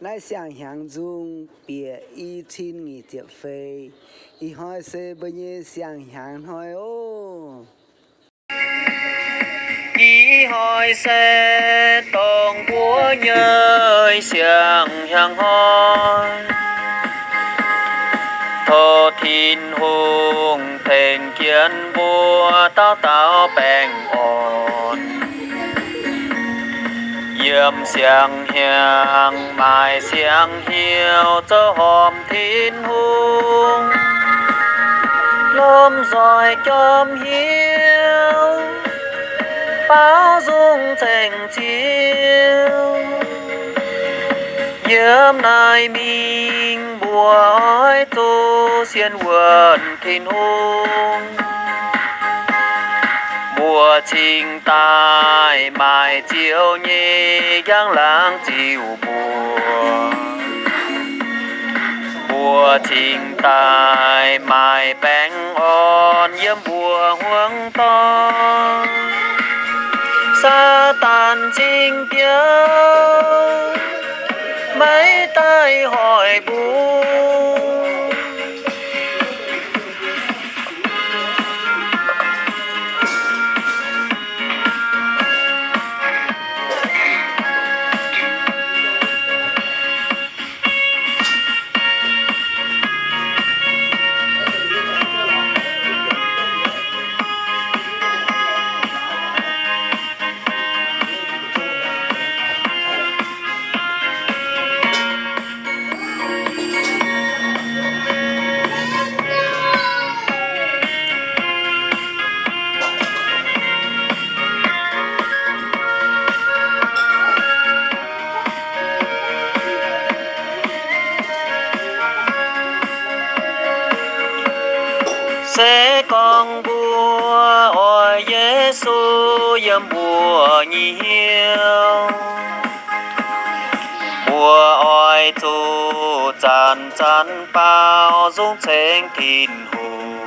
来想象中别一亲你接飞，一开始不也想象开哦。ý hỏi xe tông của nhơi xiang hàng hỏi thô thiên hùng thành kiến bùa tao tao bèn ổn yếm xiang hiang mai xiang hiu cho hòm thiên hùng lom rồi chom hiu bao dung thành chiếu yếm nai mình bùa ói tu xiên quần thiên hùng mùa trình tai mai chiều nhẹ giang lãng chiều mùa mùa trình tai mai bánh on yếm bùa hoang to sa tàn chinh tiếng mấy tay hỏi bu sẽ con bùa ôi Giêsu yếm bùa nhiều bùa ôi tu chan chan bao dung chênh thiên hùng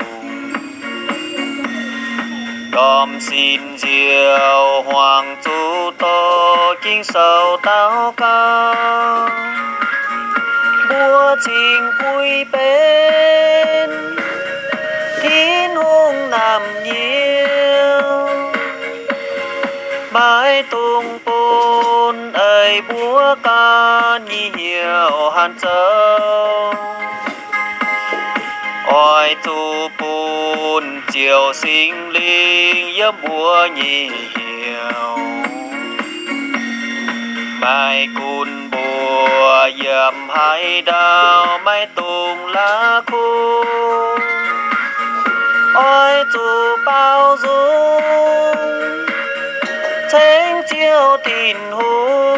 đom xin diệu hoàng tu tô kinh sầu tao cao bùa trình vui bên thiên hùng nằm nhiều mãi tung bồn ơi búa ca nhiều hàn châu ôi tu bồn chiều sinh linh yếm búa nhiều mai cùn bùa yếm hai đào mai tung lá khô ôi tu bao dung thánh chiếu tin hùng